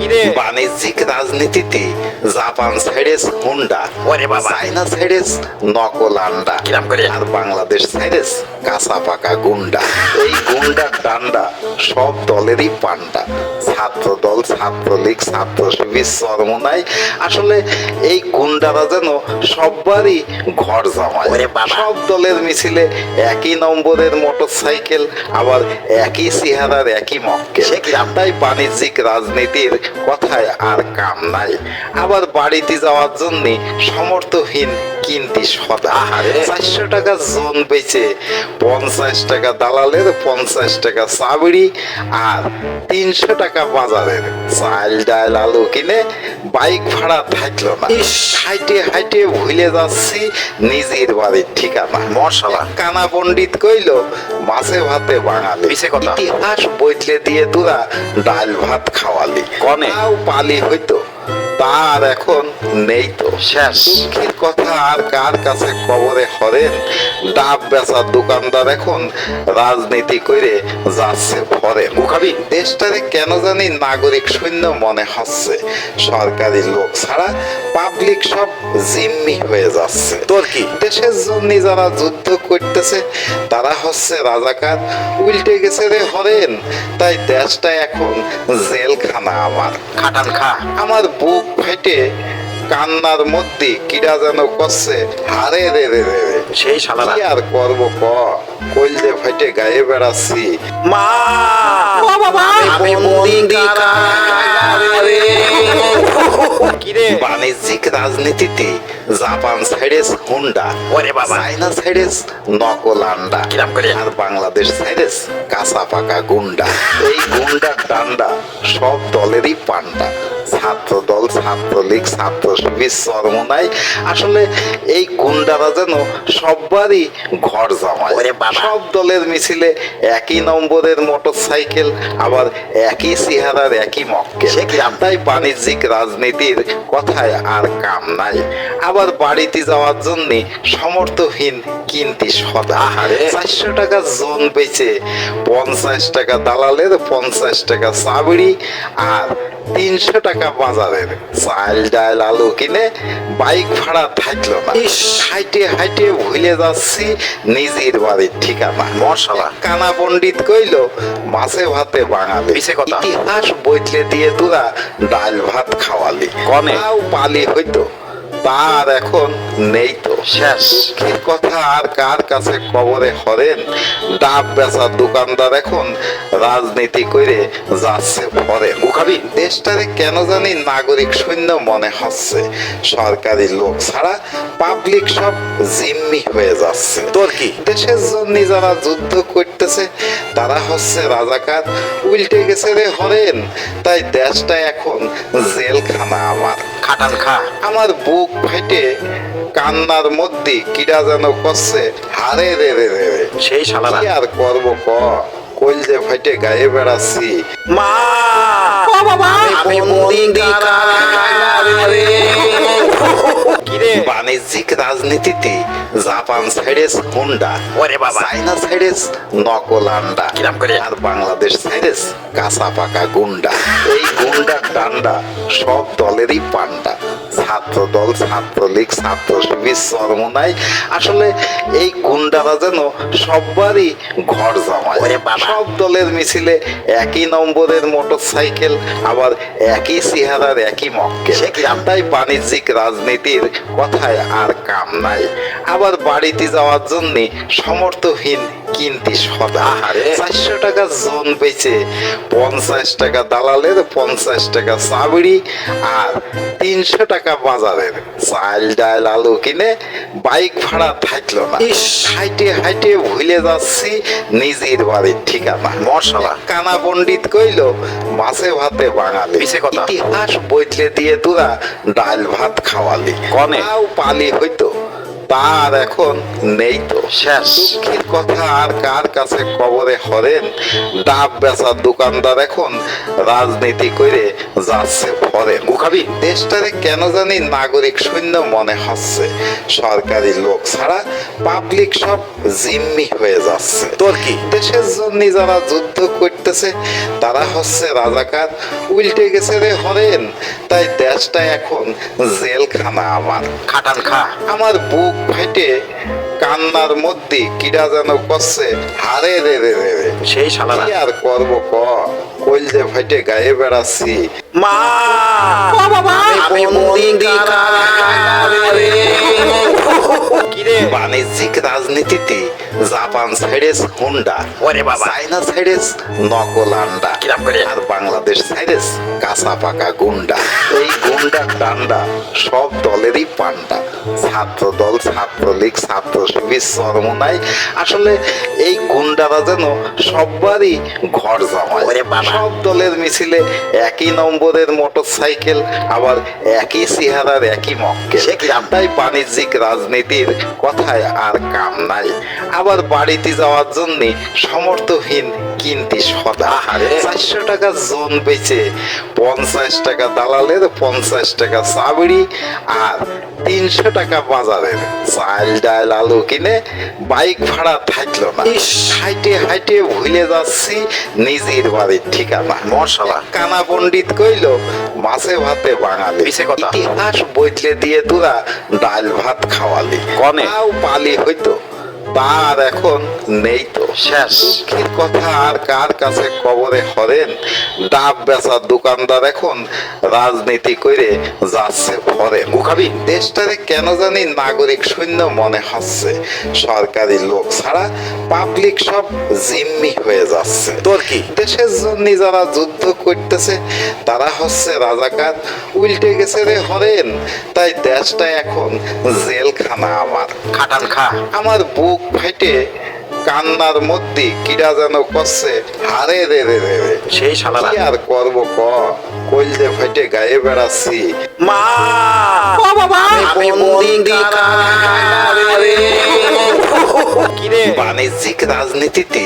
কিরে বাণিজ্যিক রাজনীতিতে জাপান ছাইড়েস হুন্ডা, ওরে বাবা। চায়না ছাইড়েস নকল আন্ডা, কিরাম করে? আর বাংলাদেশ ছাইড়েস কাঁচা পাকা গুন্ডা। এই গুন্ডার ডান্ডা সব দলেরই পান্ডা, ছাত্র দল, ছাত্রলীগ, ছাত্র শিবির, চরমোনাই। আসলে এই গুন্ডারা যেন সববারই ঘর জামায়। ওরে বাবা। সব দলের মিছিলে একই নম্বরের মোটর সাইকেল, আবার একই চেহারার একই মক্কেল। সে কিরাম? তাই বাণিজ্যিক রাজনীতির কথায় আর কাম নাই। আবার বাড়িতে যাওয়ার জন্য সমর্থহীন কিনতি সদা। আহারে। 400 টাকা জোন বেচে 50 টাকা দালালের, 50 টাকা চাবড়ি, আর 300 টাকা বাজারের চাল ডাল আলু কিনে বাইক ভাড়া থাকলো না। ইস। হাইটে হাইটে ভুলে যাচ্ছি নিজের বাড়ির ঠিকানা। মশলা। কানা পণ্ডিত কইল মাছে ভাতে বাঙালি, মিছে কথা। ইতিহাস বইতলে দিয়ে তোরা ডাল ভাত খাওয়ালি, কনে? তাও পালি হইতো, তার এখন নেই তো। শেষ। দুঃখের কথা আর কার কাছে খবরে হরেন, ডাব বেচার দোকানদার এখন রাজনীতি করে যাচ্ছে ফরেন। মুখাবি। দেশটারে কেন জানি নাগরিক শূন্য মনে হচ্ছে, সরকারি লোক ছাড়া পাবলিক সব জিম্মি হয়ে যাচ্ছে। তোর কি? দেশের জন্য যারা যুদ্ধ করতেছে তারা হচ্ছে রাজাকার, উল্টে গেছে রে হরেন। তাই দেশটা এখন জেলখানা আমার। খাটান খা। আমার বুক ফেটে কান্নার মধ্যে কিরা যেন করছে, হারে রে রে রে রে। সেই শালারা। কি আর করবো ক, কইলে ফেটে গায়ে বেড়াচ্ছি। মা ও বাবা। আমি বন্দি কারাগারে। কিরে বাণিজ্যিক রাজনীতিতে জাপান ছাইড়েস হুন্ডা, ওরে বাবা। চায়না ছাইড়েস নকল আন্ডা, কিরাম করে? আর বাংলাদেশ ছাইড়েস কাঁচা পাকা গুন্ডা। এই গুন্ডার ডান্ডা সব দলেরই পান্ডা, ছাত্র দল, ছাত্রলীগ, ছাত্র শিবির, চরমোনাই। আসলে এই গুন্ডারা যেন সববারই ঘর জামায়। ওরে বাবা। সব দলের মিছিলে একই নম্বরের মোটর সাইকেল, আবার একই চেহারার একই মক্কেল। সে কিরাম? তাই বাণিজ্যিক রাজনীতির কথায় আর কাম নাই। আবার বাড়িতে যাওয়ার জন্য সমর্থহীন কিনতি সদা। আহারে। 400 টাকা জোন বেচে 50 টাকা দালালের, 50 টাকা চাবড়ি, আর 300 টাকা বাজারের চাল ডাল আলু কিনে বাইক ভাড়া থাকলো না। ইস। হাইটে হাইটে ভুলে যাচ্ছি নিজের বাড়ির ঠিকানা। মশলা। কানা পণ্ডিত কইল মাছে ভাতে বাঙালি, মিছে কথা। ইতিহাস বইতলে দিয়ে তোরা ডাল ভাত খাওয়ালি, কনে? তাও পালি হইতো, তার এখন নেই তো। শেষ। দুঃখের কথা আর কার কাছে খবরে হরেন, ডাব বেচার দোকানদার এখন রাজনীতি করে যাচ্ছে ফরেন। মুখাবি। দেশটারে কেন জানি নাগরিক শূন্য মনে হচ্ছে, সরকারি লোক ছাড়া পাবলিক সব জিম্মি হয়ে যাচ্ছে। তোর কি? দেশের জন্য যারা যুদ্ধ করতেছে তারা হচ্ছে রাজাকার, উল্টে গেছে রে হরেন। তাই দেশটা এখন জেলখানা আমার। খাটান খা। আমার বুক ফেটে কান্নার মধ্যে কিরা যেন করছে, হারে রে রে রে রে। সেই শালারা। কি আর করবো ক, কইলে ফেটে গায়ে বেড়াচ্ছি। মা ও বাবা। আমি বন্দি কারাগারে। কিরে বাণিজ্যিক রাজনীতিতে জাপান ছাইড়েস হুন্ডা, ওরে বাবা। চায়না ছাইড়েস নকল আন্ডা, কিরাম করে? আর বাংলাদেশ ছাইড়েস কাঁচা পাকা গুন্ডা। এই গুন্ডার ডান্ডা সব দলেরই পান্ডা, ছাত্র দল, ছাত্রলীগ, ছাত্র শিবির, চরমোনাই। আসলে এই গুন্ডারা যেন সববারই ঘর জামায়। ওরে বাবা। সব দলের মিছিলে একই নম্বরের মোটর সাইকেল, আবার একই চেহারার একই মক্কেল। সে কিরাম? তাই বাণিজ্যিক রাজনীতির কথায় আর কাম নাই। আবার বাড়িতে যাওয়ার জন্য সমর্থহীন কিনতি সদা। আহারে। 400 টাকা জোন বেচে 50 টাকা দালালের, 50 টাকা চাবড়ি, আর 300 টাকা বাজারের চাল ডাল আলু কিনে বাইক ভাড়া থাকলো না। ইস। হাইটে হাইটে ভুলে যাচ্ছি নিজের বাড়ির ঠিকানা। মশলা। কানা পণ্ডিত কইল মাছে ভাতে বাঙালি, মিছে কথা। ইতিহাস বইতলে দিয়ে তোরা ডাল ভাত খাওয়ালি, কনে? তাও পালি হইতো, তার এখন নেই তো। শেষ। দুঃখের কথা আর কার কাছে কবরে হরেন, ডাব বেচার দোকানদার এখন রাজনীতি করে যাচ্ছে ফরেন। গুখাবি? দেশটারে কেন জানি নাগরিক শূন্য মনে হচ্ছে, সরকারি লোক ছাড়া পাবলিক সব জিম্মি হয়ে যাচ্ছে। তোর কি? দেশের জন্য যারা যুদ্ধ করতেছে তারা হচ্ছে রাজাকার, উল্টে গেছে রে হরেন, তাই দেশটা এখন জেলখানা আমার। খাটান খা। আমার বুক ফাইটে কান্নার মধ্যে কিডা যেন করছে হারে রে রে রে রে। সেই শালারা। কি আর করবো ক, কইলজে ফাইটে গায়ে বেড়াচ্ছি। মা ও বাবা আমি বন্দি কারাগারে। কিরে? বাণিজ্যিক রাজনীতিতে জাপান সাইডেস হুন্ডা, ওরে বাবা। চায়না সাইডেস নকল আন্ডা, কিরাম করে? আর বাংলাদেশ সাইডেস কাঁচা পাকা গুন্ডা। এই গুন্ডা ডান্ডা সব দলেরই পান্ডা, ছাত্র দল, ছাত্রলীগ, ছাত্র শিবির চরমোনাই। আসলে এই গুন্ডারা যেন সবারই ঘর জামায়। ওরে বাবা। সব দলের মিছিলে একই নম্বরের মোটর সাইকেল, আবার একই চেহারার একই মক্কেল। সে কিরাম? তাই বাণিজ্যিক রাজনীতির কথায় আর কাম নাই। আবার বাড়িতে যাওয়ার জন্য সমর্থহীন কিনতে সদা। আহারে। 400 টাকা জোন বেচে 50 টাকা দালালের, 50 টাকা চাবড়ি, আর 300 টাকা বাজারের চাল ডাল আলু কিনে বাইক ভাড়া থাকলো না। ইস। হাইটে হাইটে ভুলে যাচ্ছি নিজের বাড়ির ঠিকানা। মশলা। কানা পণ্ডিত কইল মাছে ভাতে বাঙালি, মিছে কথা। ইতিহাস বইতলে দিয়ে তোরা ডাল ভাত খাওয়ালি। কনে? তাও পালি হইতো, তার এখন নেই তো। শেষ। দুঃখের কথা আর কার কাছে কবরে হরেন, ডাব বেচার দোকানদার এখন রাজনীতি করে যাচ্ছে ফরেন। গুখাবি? দেশটারে কেন জানি নাগরিক শূন্য মনে হচ্ছে, সরকারি লোক ছাড়া পাবলিক সব জিম্মি হয়ে যাচ্ছে। তোর কি? দেশের জন্য যারা যুদ্ধ করতেছে তারা হচ্ছে রাজাকার, উল্টে গেছে রে হরেন, তাই দেশটা এখন জেলখানা আমার। খাটান খা। আমার বুক ফাইটে কান্নার মধ্যে কিডা যেন করছে হারে রে রে রে রে। সেই শালারা। কি আর করবো ক, কইলজে ফাইটে গায়ে বেড়াচ্ছি। মা ও বাবা আমি বন্দি কারাগারে। কিরে? বাণিজ্যিক রাজনীতিতে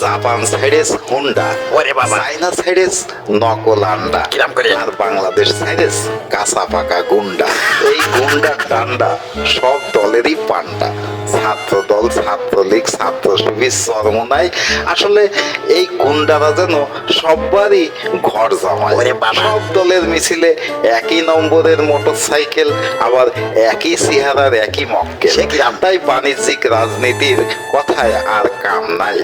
জাপান সাইডেস হুন্ডা, ওরে বাবা। চায়না সাইডেস নকল আন্ডা, কিরাম করে? আর বাংলাদেশ সাইডেস কাঁচা পাকা গুন্ডা। এই গুন্ডা ডান্ডা সব দলেরই পান্ডা, ছাত্র দল, ছাত্রলীগ, ছাত্র শিবির চরমোনাই। আসলে এই গুন্ডারা যেন সবারই ঘর জামায়। ওরে বাবা। সব দলের মিছিলে একই নম্বরের মোটর সাইকেল, আবার একই চেহারার একই মক্কেল। সে কিরাম? তাই বাণিজ্যিক রাজনীতির কথায় আর কাম নাই।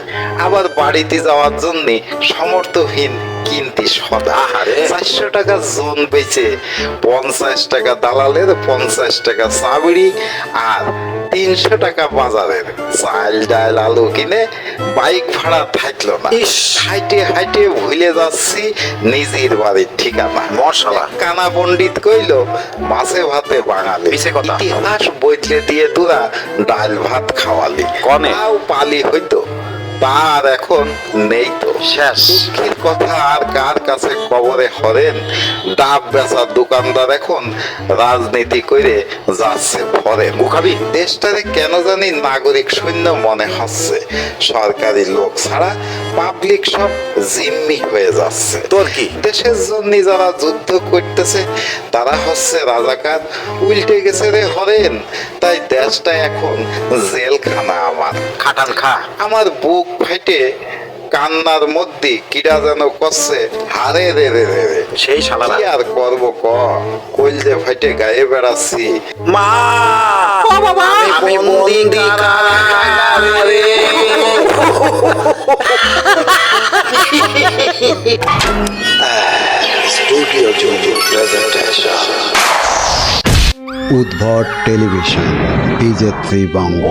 আবার বাড়িতে যাওয়ার জন্য সমর্থহীন কিনতে সদা। আহারে। 400 টাকা জোন বেচে 50 টাকা দালালের, 50 টাকা চাবড়ি, আর 300 টাকা বাজারের চাল ডাল আলু কিনে বাইক ভাড়া থাকলো না। ইস। হাইটে হাইটে ভুলে যাচ্ছি নিজের বাড়ির ঠিকানা। মশলা। কানা পণ্ডিত কইল মাছে ভাতে বাঙালি, মিছে কথা। ইতিহাস বইতলে দিয়ে তোরা ডাল ভাত খাওয়ালি। কনে? তাও পালি হইতো, তার এখন নেই তো। শেষ। দুঃখের কথা আর কার কাছে কবরে হরেন, ডাব বেচার দোকানদার এখন রাজনীতি করে যাচ্ছে ফরেন। গুখাবি? দেশটারে কেন জানি নাগরিক শূন্য মনে হচ্ছে, সরকারি লোক ছাড়া পাবলিক সব জিম্মি হয়ে যাচ্ছে। তোর কি? দেশের জন্য যারা যুদ্ধ করতেছে তারা হচ্ছে রাজাকার, উল্টে গেছে রে হরেন, তাই দেশটা এখন জেলখানা আমার। খাটান খা। আমার বুক ফাইটে কান্নার মধ্যে কিডা যেন করছে হারে রে রে রে রে। সেই শালারা। কি আর করবো ক, কইলজে ফাইটে গায়ে বেড়াচ্ছি। মা ও বাবা আমি বন্দি কারাগারে। স্টুডিও জুম প্রেজেন্টেশন উদ্ভট টেলিভিশন, বিজেত্রী বঙ্গ।